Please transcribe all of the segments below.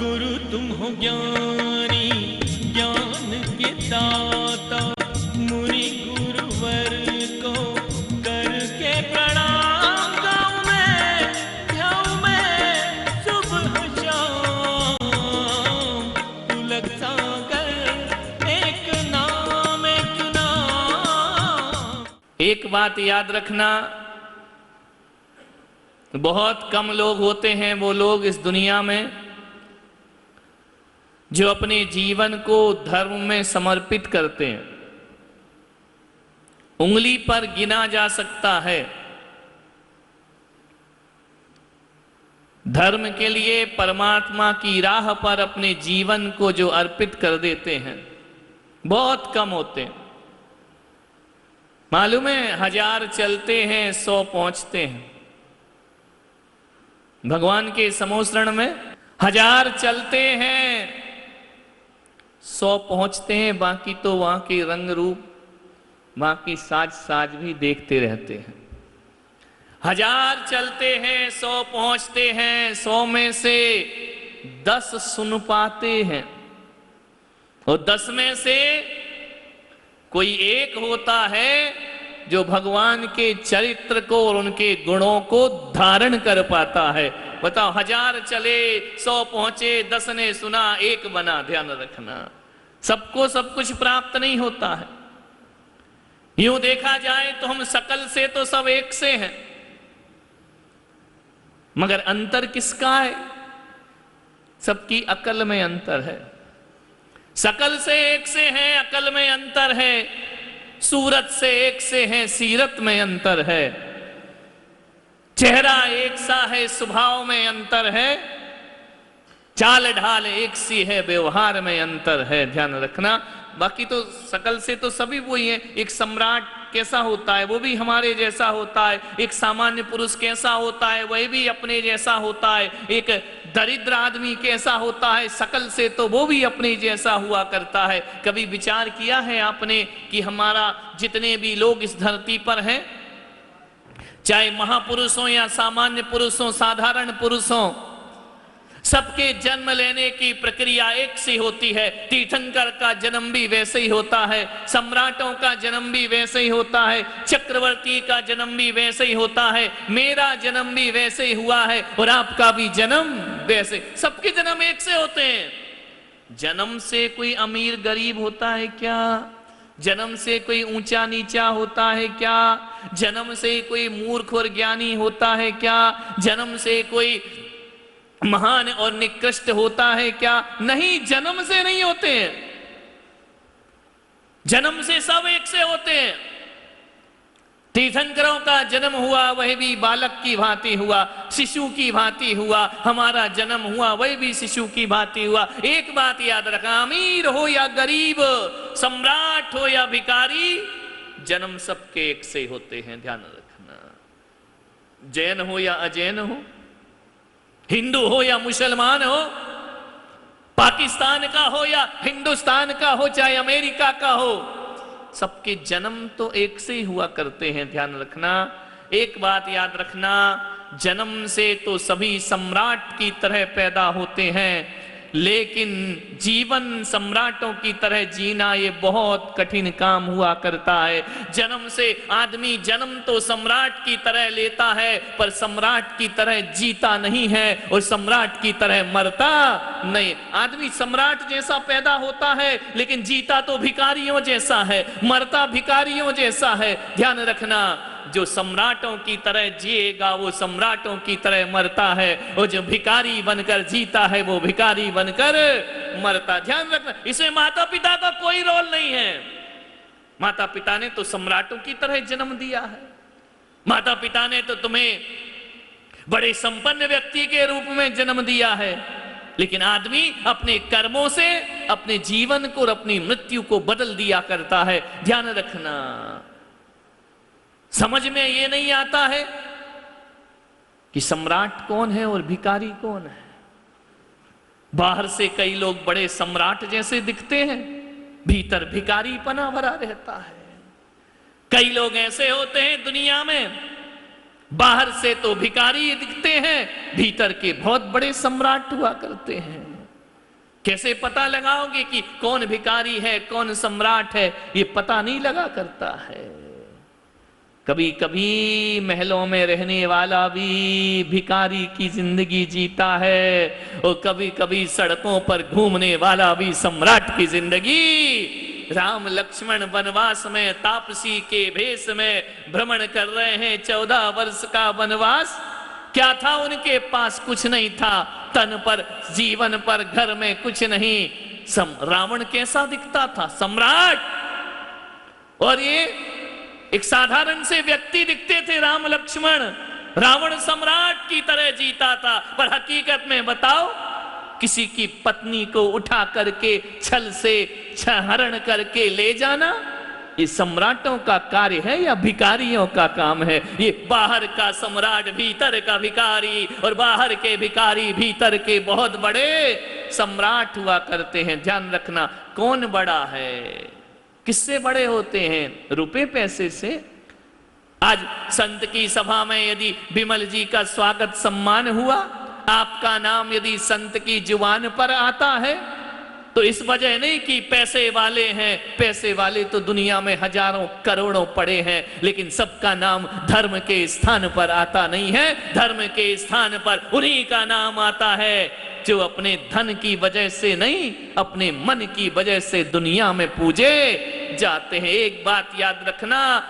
गुरु तुम हो ज्ञानी ज्ञान के दाता, मुनि गुरुवर को करके प्रणाम गाऊं मैं सुबह शाम। तुलक सागर एक नाम एक नाम। एक बात याद रखना, बहुत कम लोग होते हैं वो लोग इस दुनिया में जो अपने जीवन को धर्म में समर्पित करते हैं। उंगली पर गिना जा सकता है धर्म के लिए, परमात्मा की राह पर अपने जीवन को जो अर्पित कर देते हैं, बहुत कम होते हैं। मालूम है, 1000 चलते हैं 100 पहुंचते हैं। भगवान के समोसरण में 1000 चलते हैं 100 पहुंचते हैं, बाकी तो वहां के रंग रूप, वहां की साज भी देखते रहते हैं। 1000 चलते हैं 100 पहुंचते हैं, 100 में से 10 सुन पाते हैं, और 10 में से कोई एक होता है जो भगवान के चरित्र को और उनके गुणों को धारण कर पाता है। बताओ, 1000 चले 100 पहुंचे, 10 ने सुना, एक बना। ध्यान रखना, सबको सब कुछ प्राप्त नहीं होता है। यूं देखा जाए तो हम सकल से तो सब एक से हैं, मगर अंतर किसका है? सबकी अकल में अंतर है। सकल से एक से हैं, अकल में अंतर है। सूरत से एक से हैं, सीरत में अंतर है। चेहरा एक सा है, स्वभाव में अंतर है। चाल ढाल एक सी है, व्यवहार में अंतर है। ध्यान रखना, बाकी तो सकल से तो सभी वही है। एक सम्राट कैसा होता है, वो भी हमारे जैसा होता है। एक सामान्य पुरुष कैसा होता है, वह भी अपने जैसा होता है। एक दरिद्र आदमी कैसा होता है, सकल से तो वो भी अपने जैसा हुआ करता है। कभी विचार किया है आपने कि हमारा जितने भी लोग इस धरती पर हैं, चाहे महापुरुष हो या सामान्य पुरुष हो, साधारण पुरुष हो, सबके जन्म लेने की प्रक्रिया एक सी होती है। तीर्थंकर का जन्म भी वैसे ही होता है, सम्राटों का जन्म भी वैसे ही होता है, चक्रवर्ती का जन्म भी वैसे ही होता है, मेरा जन्म भी वैसे ही हुआ है, और आपका भी जन्म वैसे। सबके जन्म एक से होते हैं। जन्म से कोई अमीर गरीब होता है क्या? जन्म से कोई ऊंचा नीचा होता है क्या? जन्म से कोई मूर्ख और ज्ञानी होता है क्या? जन्म से कोई महान और निकृष्ट होता है क्या? नहीं, जन्म से नहीं होते हैं। जन्म से सब एक से होते हैं। तीर्थंकरों का जन्म हुआ, वह भी बालक की भांति हुआ, शिशु की भांति हुआ। हमारा जन्म हुआ, वह भी शिशु की भांति हुआ। एक बात याद रखना, अमीर हो या गरीब, सम्राट हो या भिखारी, जन्म सबके एक से होते हैं। ध्यान रखना, जैन हो या अजैन हो, हिंदू हो या मुसलमान हो, पाकिस्तान का हो या हिंदुस्तान का हो, चाहे अमेरिका का हो, सबके जन्म तो एक से ही हुआ करते हैं। ध्यान रखना, एक बात याद रखना, जन्म से तो सभी सम्राट की तरह पैदा होते हैं, लेकिन जीवन सम्राटों की तरह जीना ये बहुत कठिन काम हुआ करता है। जन्म से आदमी जन्म तो सम्राट की तरह लेता है, पर सम्राट की तरह जीता नहीं है और सम्राट की तरह मरता नहीं। आदमी सम्राट जैसा पैदा होता है, लेकिन जीता तो भिखारियों जैसा है, मरता भिखारियों जैसा है। ध्यान रखना, जो सम्राटों की तरह जिएगा वो सम्राटों की तरह मरता है, और जो भिखारी बनकर जीता है वो भिखारी बनकर मरता। ध्यान रखना, इसमें माता पिता का कोई रोल नहीं है। माता पिता ने तो सम्राटों की तरह जन्म दिया है। माता पिता ने तो तुम्हें बड़े संपन्न व्यक्ति के रूप में जन्म दिया है, लेकिन आदमी अपने कर्मों से अपने जीवन को और अपनी मृत्यु को बदल दिया करता है। ध्यान रखना, समझ में ये नहीं आता है कि सम्राट कौन है और भिखारी कौन है। बाहर से कई लोग बड़े सम्राट जैसे दिखते हैं, भीतर भिखारी पना भरा रहता है। कई लोग ऐसे होते हैं दुनिया में, बाहर से तो भिखारी दिखते हैं, भीतर के बहुत बड़े सम्राट हुआ करते हैं। कैसे पता लगाओगे कि कौन भिखारी है कौन सम्राट है? ये पता नहीं लगा करता है। कभी कभी महलों में रहने वाला भी भिखारी की जिंदगी जीता है और कभी कभी सड़कों पर घूमने वाला भी सम्राट की जिंदगी। राम लक्ष्मण वनवास में तापसी के भेष में भ्रमण कर रहे हैं, 14 वर्ष का वनवास। क्या था उनके पास? कुछ नहीं था, तन पर जीवन पर घर में कुछ नहीं। रावण कैसा दिखता था? सम्राट। और ये एक साधारण से व्यक्ति दिखते थे राम लक्ष्मण। रावण सम्राट की तरह जीता था, पर हकीकत में बताओ, किसी की पत्नी को उठा करके छल से हरण करके ले जाना ये सम्राटों का कार्य है या भिखारियों का काम है? ये बाहर का सम्राट भीतर का भिखारी और बाहर के भिखारी भीतर के बहुत बड़े सम्राट हुआ करते हैं। ध्यान रखना, कौन बड़ा है? किससे बड़े होते हैं? रुपए पैसे से। आज संत की सभा में यदि विमल जी का स्वागत सम्मान हुआ, आपका नाम यदि संत की जुबान पर आता है, तो इस वजह नहीं कि पैसे वाले हैं। पैसे वाले तो दुनिया में हजारों करोड़ों पड़े हैं, लेकिन सबका नाम धर्म के स्थान पर आता नहीं है। धर्म के स्थान पर उन्हीं का नाम आता है जो अपने धन की वजह से नहीं, अपने मन की वजह से दुनिया में पूजे जाते हैं। एक बात याद रखना,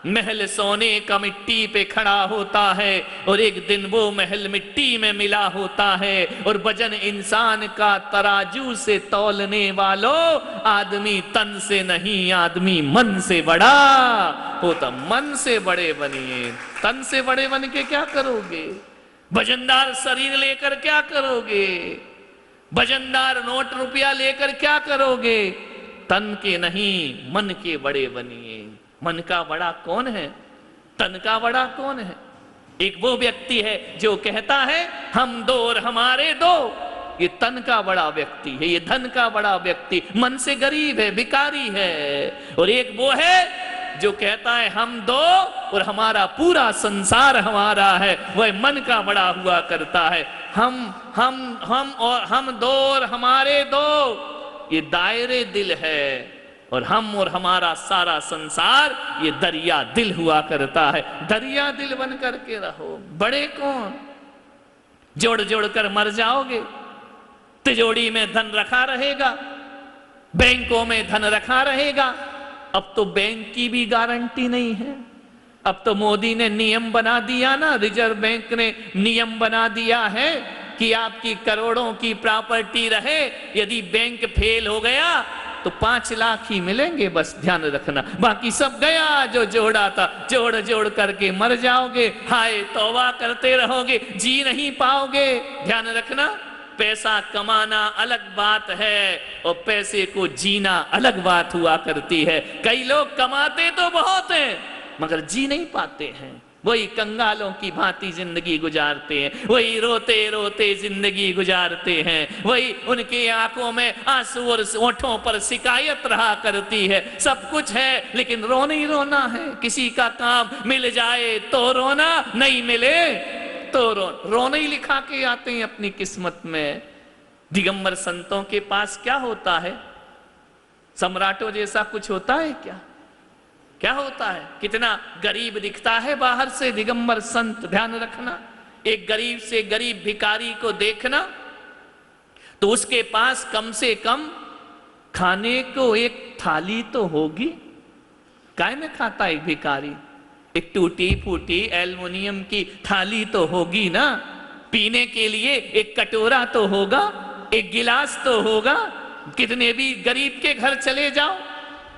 महल सोने का मिट्टी पे खड़ा होता है और एक दिन वो महल मिट्टी में मिला होता है। और वजन इंसान का तराजू से तौलने वालों, आदमी तन से नहीं, आदमी मन से बड़ा होता। मन से बड़े बनिए, तन से बड़े बन के क्या करोगे? वजनदार शरीर लेकर क्या करोगे? वजनदार नोट रुपया लेकर क्या करोगे? तन के नहीं, मन के बड़े बनिए। मन का बड़ा कौन है? तन का बड़ा कौन है? एक वो व्यक्ति है जो कहता है हम दो और हमारे दो, ये तन का बड़ा व्यक्ति है। ये धन का बड़ा व्यक्ति मन से गरीब है, भिखारी है। और एक वो है जो कहता है हम दो और हमारा पूरा संसार हमारा है, वह मन का बड़ा हुआ करता है। हम दो और हमारे दो, ये दायरे दिल है। और हम और हमारा सारा संसार ये दरिया दिल हुआ करता है। दरिया दिल बन करके रहो। बड़े कौन? जोड़ जोड़ कर मर जाओगे। तिजोरी में धन रखा रहेगा, बैंकों में धन रखा रहेगा। अब तो बैंक की भी गारंटी नहीं है। अब तो मोदी ने नियम बना दिया ना, रिजर्व बैंक ने नियम बना दिया है कि आपकी करोड़ों की प्रॉपर्टी रहे, यदि बैंक फेल हो गया तो 5 लाख ही मिलेंगे, बस ध्यान रखना। बाकी सब गया जो जोड़ा था। जोड़ जोड़ करके मर जाओगे, हाय तौबा करते रहोगे, जी नहीं पाओगे। ध्यान रखना, पैसा कमाना अलग बात है और पैसे को जीना अलग बात हुआ करती है। कई लोग कमाते तो बहुत हैं मगर जी नहीं पाते हैं। वही कंगालों की भांति जिंदगी गुजारते हैं, वही रोते रोते जिंदगी गुजारते हैं, वही उनकी आंखों में आंसू और होठों पर शिकायत रहा करती है। सब कुछ है लेकिन रोना ही रोना है। किसी का काम मिल जाए तो रोना, नहीं मिले तो रोना ही लिखा के आते हैं अपनी किस्मत में। दिगंबर संतों के पास क्या होता है? सम्राटों जैसा कुछ होता है क्या? क्या होता है? कितना गरीब दिखता है बाहर से दिगंबर संत। ध्यान रखना, एक गरीब से गरीब भिखारी को देखना तो उसके पास कम से कम खाने को एक थाली तो होगी। काय में खाता है एक भिखारी? एक टूटी फूटी एल्युमिनियम की थाली तो होगी ना। पीने के लिए एक कटोरा तो होगा, एक गिलास तो होगा। कितने भी गरीब के घर चले जाओ,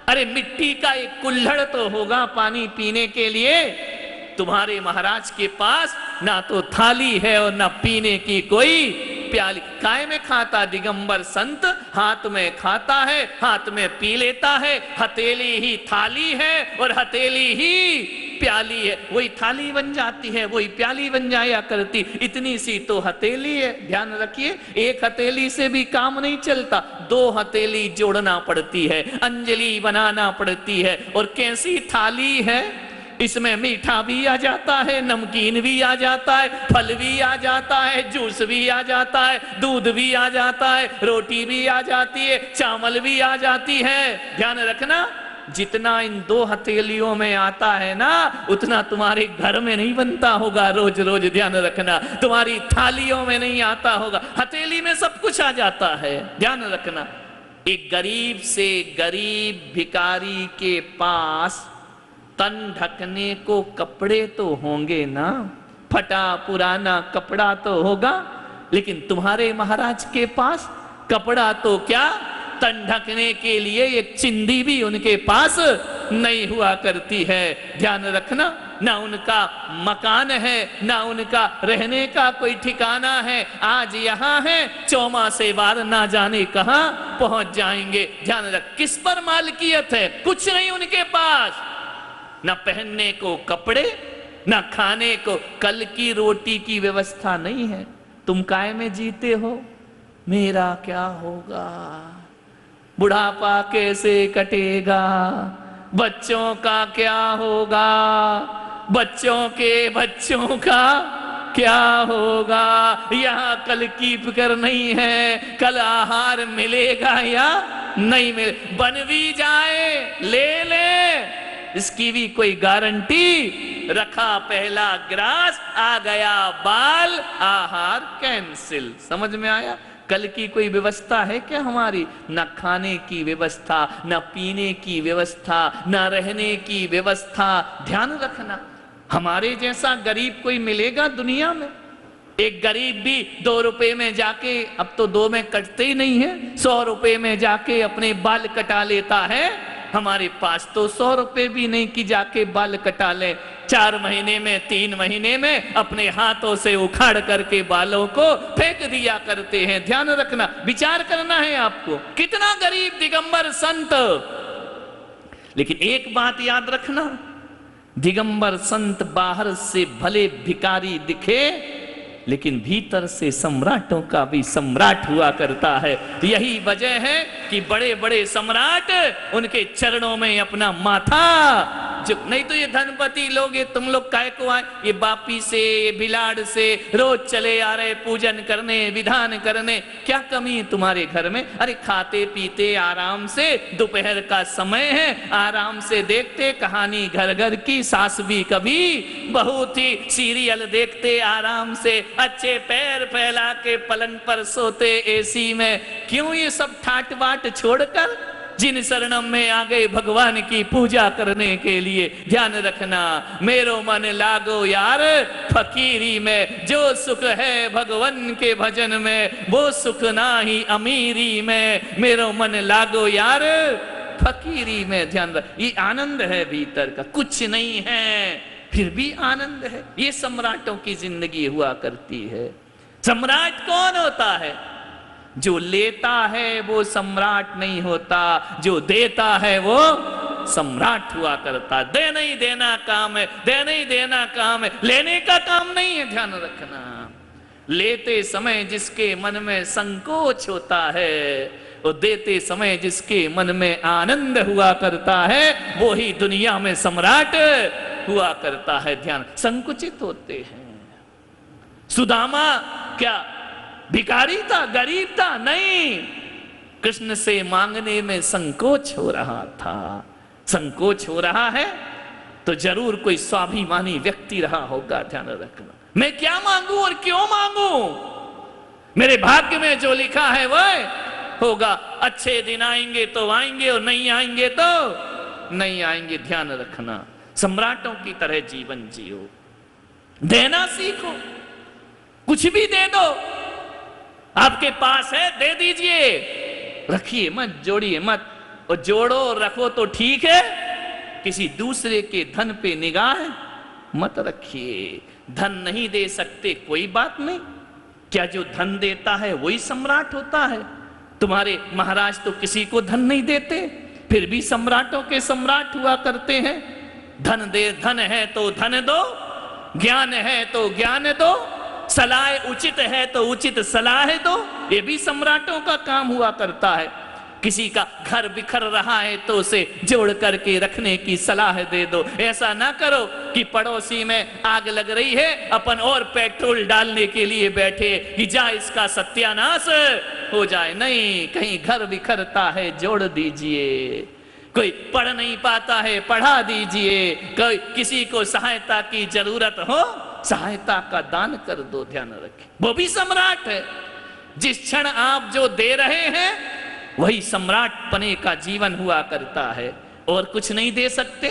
अरे मिट्टी का एक कुल्हड़ तो होगा पानी पीने के लिए। तुम्हारे महाराज के पास ना तो थाली है और ना पीने की कोई प्याली। काय में खाता दिगंबर संत? हाथ में खाता है, हाथ में पी लेता है। हथेली ही थाली है और हथेली ही प्याली है। वही थाली बन जाती है, वही प्याली बन जाया करती। इतनी सी तो हथेली है। ध्यान रखिए, एक हथेली से भी काम नहीं चलता, 2 हथेली जोड़ना पड़ती है, अंजलि बनाना पड़ती है। और कैसी थाली है? इसमें मीठा भी आ जाता है, नमकीन भी आ जाता है, फल भी आ जाता है, जूस भी आ जाता है, दूध भी आ जाता है, रोटी भी आ जाती है, चावल भी आ जाती है। ध्यान रखना, जितना इन 2 हथेलियों में आता है ना, उतना तुम्हारे घर में नहीं बनता होगा रोज रोज। ध्यान रखना, तुम्हारी थालियों में नहीं आता होगा, हथेली में सब कुछ आ जाता है। ध्यान रखना, एक गरीब से गरीब भिखारी के पास तन ढकने को कपड़े तो होंगे ना, फटा पुराना कपड़ा तो होगा, लेकिन तुम्हारे महाराज के पास कपड़ा तो क्या, तन ढकने के लिए एक चिंदी भी उनके पास नहीं हुआ करती है। ध्यान रखना, ना उनका मकान है, ना उनका रहने का कोई ठिकाना है। आज यहाँ है, चौमासे बार ना जाने कहां पहुंच जाएंगे। ध्यान रख, किस पर मालकियत है? कुछ नहीं उनके पास, ना पहनने को कपड़े, ना खाने को, कल की रोटी की व्यवस्था नहीं है। तुम काय में जीते हो? मेरा क्या होगा, बुढ़ापा कैसे कटेगा, बच्चों का क्या होगा, बच्चों के बच्चों का क्या होगा। यहाँ कल की फिक्र नहीं है, कल आहार मिलेगा या नहीं मिले, बन भी जाए ले ले, इसकी भी कोई गारंटी। रखा पहला ग्रास, आ गया बाल, आहार कैंसिल। समझ में आया? कल की कोई व्यवस्था है क्या हमारी? ना खाने की व्यवस्था, ना पीने की व्यवस्था, ना रहने की व्यवस्था। ध्यान रखना, हमारे जैसा गरीब कोई मिलेगा दुनिया में? एक गरीब भी 2 रुपए में जाके, अब तो 2 में कटते ही नहीं है, 100 रुपए में जाके अपने बाल कटा लेता है। हमारे पास तो 100 रुपए भी नहीं कि जाके बाल कटा ले। 4 महीने में, 3 महीने में अपने हाथों से उखाड़ करके बालों को फेंक दिया करते हैं। ध्यान रखना, विचार करना है आपको, कितना गरीब दिगंबर संत। लेकिन एक बात याद रखना, दिगंबर संत बाहर से भले भिखारी दिखे, लेकिन भीतर से सम्राटों का भी सम्राट हुआ करता है। यही वजह है कि बड़े बड़े सम्राट उनके चरणों में अपना माथा, जो नहीं तो ये धनपति लोग, ये तुम लोग काय को आए, ये बापी से, ये भिलाड़ से रोज चले आ रहे पूजन करने, विधान करने। क्या कमी है तुम्हारे घर में? अरे खाते पीते आराम से, दोपहर का समय है, आराम से देखते कहानी घर घर की, सास भी कभी बहू थी, सीरियल देखते आराम से, अच्छे पैर फैला के पलंग पर सोते एसी में। क्यों ये सब ठाट बाट छोड़कर जिन शरणम में आ गए भगवान की पूजा करने के लिए। ध्यान रखना, मेरो मन लागो यार फकीरी में, जो सुख है भगवान के भजन में, वो सुख ना ही अमीरी में। मेरो मन लागो यार फकीरी में। ध्यान रख, ये आनंद है भीतर का, कुछ नहीं है फिर भी आनंद है। ये सम्राटों की जिंदगी हुआ करती है। सम्राट कौन होता है? जो लेता है वो सम्राट नहीं होता, जो देता है वो सम्राट हुआ करता। देना ही देना काम है, देना ही देना काम है, लेने का काम नहीं है। ध्यान रखना, लेते समय जिसके मन में संकोच होता है, वो देते समय जिसके मन में आनंद हुआ करता है, वो ही दुनिया में सम्राट हुआ करता है। ध्यान, संकुचित होते हैं। सुदामा क्या भिखारी था, गरीब था? नहीं, कृष्ण से मांगने में संकोच हो रहा था। संकोच हो रहा है तो जरूर कोई स्वाभिमानी व्यक्ति रहा होगा। ध्यान रखना, मैं क्या मांगू और क्यों मांगू? मेरे भाग्य में जो लिखा है वह होगा। अच्छे दिन आएंगे तो आएंगे और नहीं आएंगे तो नहीं आएंगे। ध्यान रखना, सम्राटों की तरह जीवन जियो, देना सीखो, कुछ भी दे दो, आपके पास है दे दीजिए, रखिए मत, जोड़िए मत। और जोड़ो रखो तो ठीक है, किसी दूसरे के धन पे निगाह मत रखिए। धन नहीं दे सकते कोई बात नहीं, क्या जो धन देता है वही सम्राट होता है? तुम्हारे महाराज तो किसी को धन नहीं देते, फिर भी सम्राटों के सम्राट हुआ करते हैं। धन दे, धन है तो धन दो, ज्ञान है तो ज्ञान दो, सलाह उचित है तो उचित सलाह दो, ये भी सम्राटों का काम हुआ करता है। किसी का घर बिखर रहा है तो उसे जोड़ करके रखने की सलाह दे दो। ऐसा ना करो कि पड़ोसी में आग लग रही है, अपन और पेट्रोल डालने के लिए बैठे कि जा इसका सत्यानाश हो जाए। नहीं, कहीं घर बिखरता है जोड़ दीजिए, कोई पढ़ नहीं पाता है पढ़ा दीजिए, कोई किसी को सहायता की जरूरत हो सहायता का दान कर दो। ध्यान रखें, वो भी सम्राट है। जिस क्षण आप जो दे रहे हैं वही सम्राट पने का जीवन हुआ करता है। और कुछ नहीं दे सकते,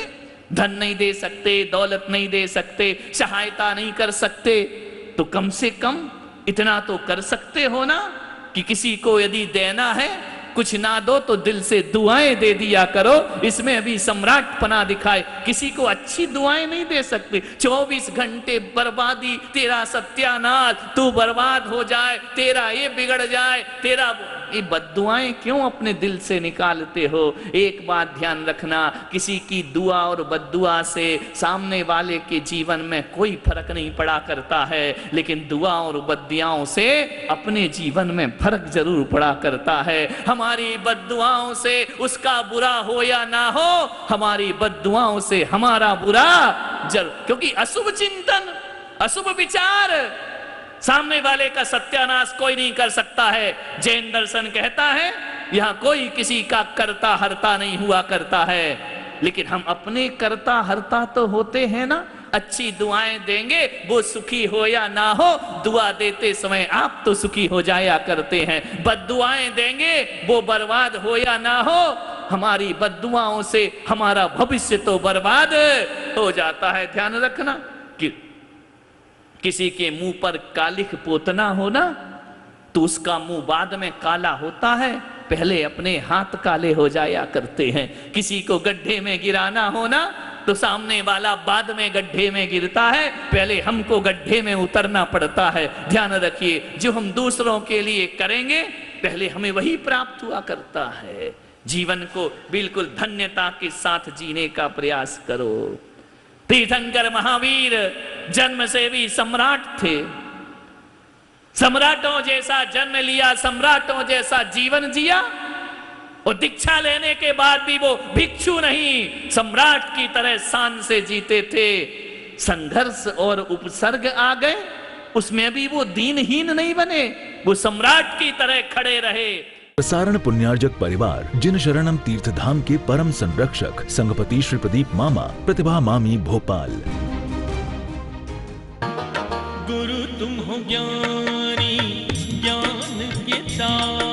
धन नहीं दे सकते, दौलत नहीं दे सकते, सहायता नहीं कर सकते, तो कम से कम इतना तो कर सकते हो ना कि किसी को यदि देना है, कुछ ना दो तो दिल से दुआएं दे दिया करो। इसमें अभी सम्राट पना दिखाए। किसी को अच्छी दुआएं नहीं दे सकते। 24 घंटे बर्बादी, तेरा सत्यानाश, तू बर्बाद हो जाए, तेरा ये बिगड़ जाए, तेरा ये बद्दुआएं क्यों अपने दिल से निकालते हो? एक बात ध्यान रखना, किसी की दुआ और बद्दुआ से सामने वाले के जीवन में कोई फर्क नहीं पड़ा करता है, लेकिन दुआ और बद्दुआओं से अपने जीवन में फर्क जरूर पड़ा करता है। हमारी बद्दुआओं से उसका बुरा हो या ना हो, हमारी बद्दुआओं से हमारा बुरा जरूर, क्योंकि अशुभ चिंतन, अशुभ विचार, सामने वाले का सत्यानाश कोई नहीं कर सकता है। जैन दर्शन कहता है यहां कोई किसी का कर्ता हरता नहीं हुआ करता है, लेकिन हम अपने कर्ता हरता तो होते हैं ना। अच्छी दुआएं देंगे, वो सुखी हो या ना हो, दुआ देते समय आप तो सुखी हो जाया करते हैं। बद्दुआएं देंगे, वो बर्बाद हो या ना हो, हमारी बद्दुआओं से हमारा भविष्य तो बर्बाद हो जाता है। ध्यान रखना कि किसी के मुंह पर कालिख पोतना हो ना, तो उसका मुंह बाद में काला होता है, पहले अपने हाथ काले हो जाया करते हैं। किसी को गड्ढे में गिराना हो ना, तो सामने वाला बाद में गड्ढे में गिरता है, पहले हमको गड्ढे में उतरना पड़ता है। ध्यान रखिए, जो हम दूसरों के लिए करेंगे पहले हमें वही प्राप्त हुआ करता है। जीवन को बिल्कुल धन्यता के साथ जीने का प्रयास करो। तीर्थंकर महावीर जन्म से भी सम्राट थे, सम्राटों जैसा जन्म लिया, सम्राटों जैसा जीवन जिया, और दीक्षा लेने के बाद भी वो भिक्षु नहीं, सम्राट की तरह शान से जीते थे। संघर्ष और उपसर्ग आ गए, उसमें भी वो दीनहीन नहीं बने, वो सम्राट की तरह खड़े रहे। प्रसारण पुण्यार्जक परिवार जिन शरणम तीर्थ धाम के परम संरक्षक संघपति श्री प्रदीप मामा, प्रतिभा मामी, भोपाल। गुरु तुम हो ज्ञानी, ज्ञान के दाता,